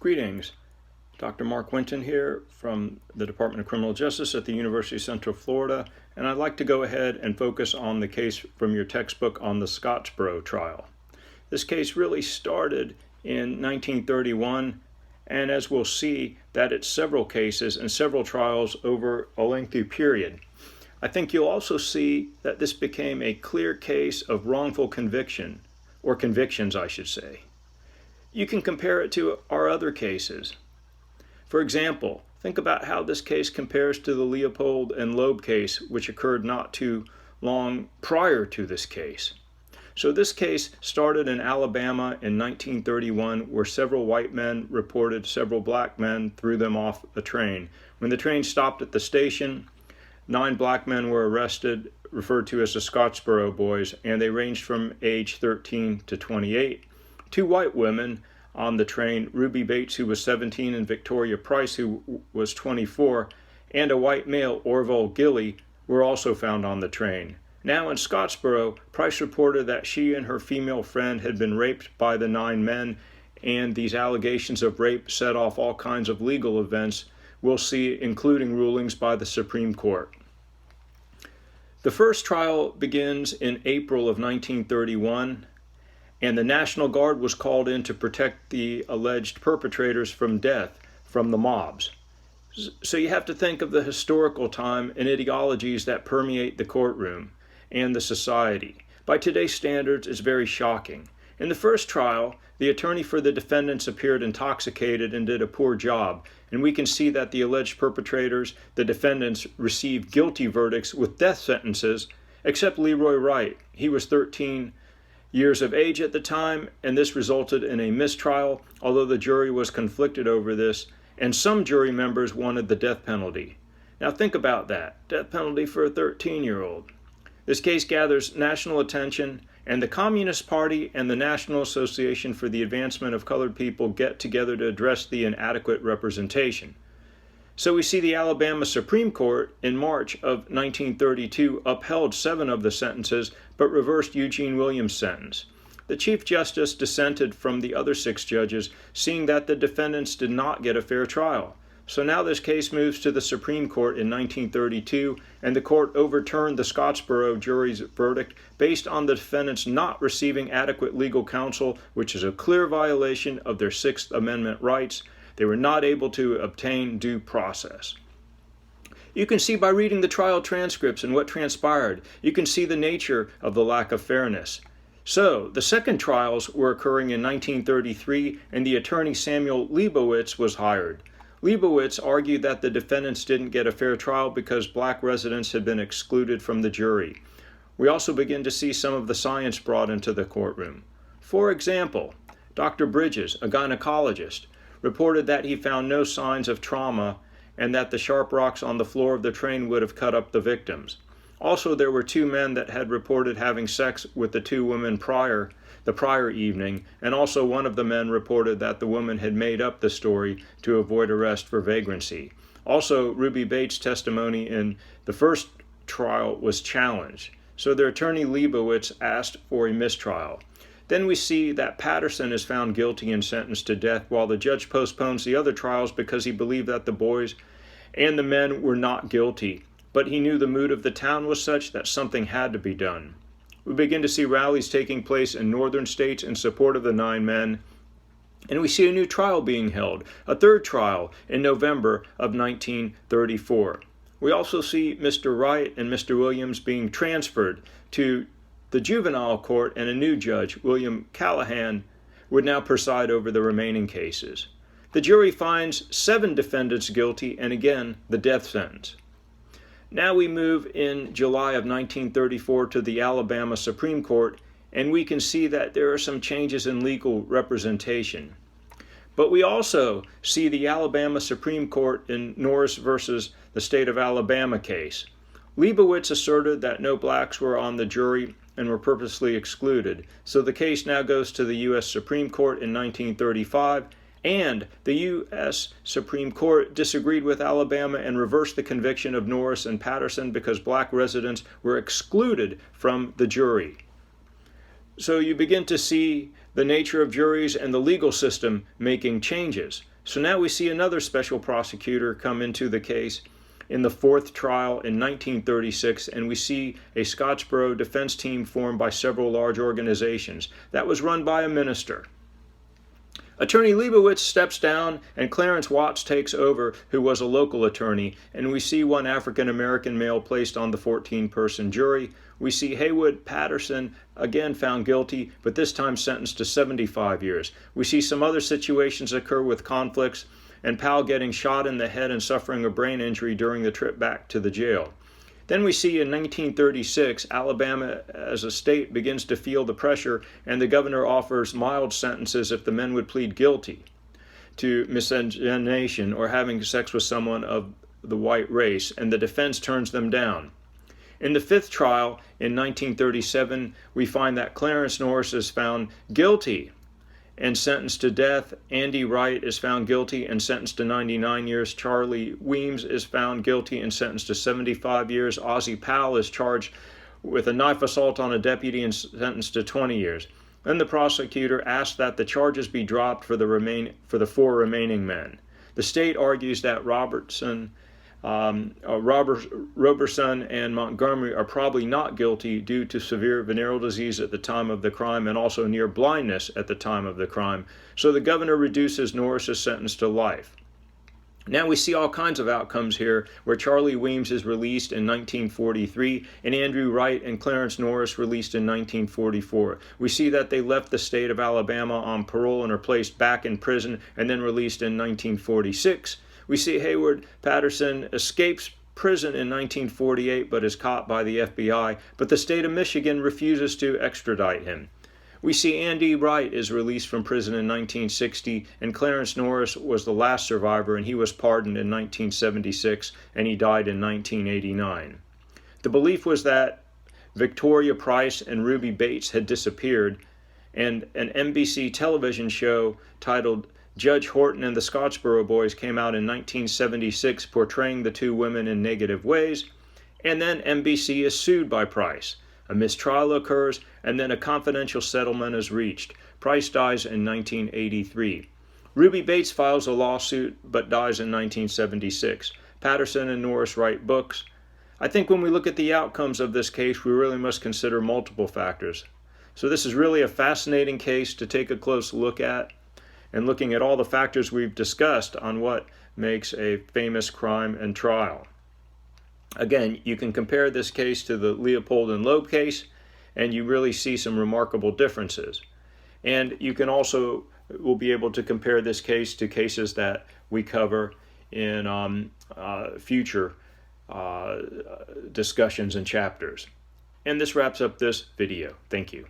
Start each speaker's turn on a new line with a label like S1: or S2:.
S1: Greetings. Dr. Mark Winton here from the Department of Criminal Justice at the University of Central Florida, and I'd like to go ahead and focus on the case from your textbook on the Scottsboro trial. This case really started in 1931, and as we'll see, that it's several cases and several trials over a lengthy period. I think you'll also see that this became a clear case of wrongful conviction, or convictions, I should say. You can compare it to our other cases. For example, think about how this case compares to the Leopold and Loeb case, which occurred not too long prior to this case. So this case started in Alabama in 1931, where several white men reported several black men threw them off a train. When the train stopped at the station, 9 black men were arrested, referred to as the Scottsboro Boys, and they ranged from age 13 to 28. 2 white women on the train, Ruby Bates, who was 17, and Victoria Price, who was 24, and a white male, Orville Gilley, were also found on the train. Now in Scottsboro, Price reported that she and her female friend had been raped by the 9 men, and these allegations of rape set off all kinds of legal events we'll see, including rulings by the Supreme Court. The first trial begins in April of 1931, and the National Guard was called in to protect the alleged perpetrators from death from the mobs. So you have to think of the historical time and ideologies that permeate the courtroom and the society. By today's standards, it's very shocking. In the first trial, the attorney for the defendants appeared intoxicated and did a poor job, and we can see that the alleged perpetrators, the defendants, received guilty verdicts with death sentences, except Leroy Wright. He was 13 years of age at the time, and this resulted in a mistrial, although the jury was conflicted over this, and some jury members wanted the death penalty. Now think about that, death penalty for a 13-year-old. This case gathers national attention, and the Communist Party and the National Association for the Advancement of Colored People get together to address the inadequate representation. So we see the Alabama Supreme Court in March of 1932 upheld 7 of the sentences, but reversed Eugene Williams' sentence. The Chief Justice dissented from the other 6 judges, seeing that the defendants did not get a fair trial. So now this case moves to the Supreme Court in 1932, and the court overturned the Scottsboro jury's verdict based on the defendants not receiving adequate legal counsel, which is a clear violation of their 6th Amendment rights. They were not able to obtain due process. You can see by reading the trial transcripts and what transpired, you can see the nature of the lack of fairness. So, the second trials were occurring in 1933, and the attorney Samuel Leibowitz was hired. Leibowitz argued that the defendants didn't get a fair trial because black residents had been excluded from the jury. We also begin to see some of the science brought into the courtroom. For example, Dr. Bridges, a gynecologist, reported that he found no signs of trauma and that the sharp rocks on the floor of the train would have cut up the victims. Also, there were 2 men that had reported having sex with the 2 women the prior evening, and also one of the men reported that the woman had made up the story to avoid arrest for vagrancy. Also, Ruby Bates' testimony in the first trial was challenged, so their attorney Leibowitz asked for a mistrial. Then we see that Patterson is found guilty and sentenced to death, while the judge postpones the other trials because he believed that the boys and the men were not guilty, but he knew the mood of the town was such that something had to be done. We begin to see rallies taking place in northern states in support of the 9 men, and we see a new trial being held, a 3rd trial in November of 1934. We also see Mr. Wright and Mr. Williams being transferred to the juvenile court, and a new judge, William Callahan, would now preside over the remaining cases. The jury finds 7 defendants guilty, and again, the death sentence. Now we move in July of 1934 to the Alabama Supreme Court, and we can see that there are some changes in legal representation. But we also see the Alabama Supreme Court in Norris versus the State of Alabama case. Leibowitz asserted that no blacks were on the jury and were purposely excluded, so the case now goes to the U.S. Supreme Court in 1935, and the U.S. Supreme Court disagreed with Alabama and reversed the conviction of Norris and Patterson because black residents were excluded from the jury. So you begin to see the nature of juries and the legal system making changes. So now we see another special prosecutor come into the case in the fourth trial in 1936, and we see a Scottsboro defense team formed by several large organizations that was run by a minister. Attorney Leibowitz steps down and Clarence Watts takes over, who was a local attorney, and we see one African-American male placed on the 14-person jury. We see Haywood Patterson again found guilty, but this time sentenced to 75 years. We see some other situations occur with conflicts, and Powell getting shot in the head and suffering a brain injury during the trip back to the jail. Then we see in 1936, Alabama as a state begins to feel the pressure, and the governor offers mild sentences if the men would plead guilty to miscegenation or having sex with someone of the white race, and the defense turns them down. In the fifth trial in 1937, we find that Clarence Norris is found guilty and sentenced to death. Andy Wright is found guilty and sentenced to 99 years. Charlie Weems is found guilty and sentenced to 75 years. Ozzie Powell is charged with a knife assault on a deputy and sentenced to 20 years. Then the prosecutor asked that the charges be dropped for the four remaining men. The state argues that Roberson and Montgomery are probably not guilty due to severe venereal disease at the time of the crime and also near blindness at the time of the crime. So the governor reduces Norris's sentence to life. Now we see all kinds of outcomes here, where Charlie Weems is released in 1943 and Andrew Wright and Clarence Norris released in 1944. We see that they left the state of Alabama on parole and are placed back in prison and then released in 1946. We see Haywood Patterson escapes prison in 1948 but is caught by the FBI, but the state of Michigan refuses to extradite him. We see Andy Wright is released from prison in 1960, and Clarence Norris was the last survivor, and he was pardoned in 1976, and he died in 1989. The belief was that Victoria Price and Ruby Bates had disappeared, and an NBC television show titled Judge Horton and the Scottsboro Boys came out in 1976, portraying the two women in negative ways, and then NBC is sued by Price. A mistrial occurs, and then a confidential settlement is reached. Price dies in 1983. Ruby Bates files a lawsuit but dies in 1976. Patterson and Norris write books. I think when we look at the outcomes of this case, we really must consider multiple factors. So this is really a fascinating case to take a close look at, and looking at all the factors we've discussed on what makes a famous crime and trial. Again, you can compare this case to the Leopold and Loeb case, and you really see some remarkable differences. And you can also will be able to compare this case to cases that we cover in future discussions and chapters. And this wraps up this video. Thank you.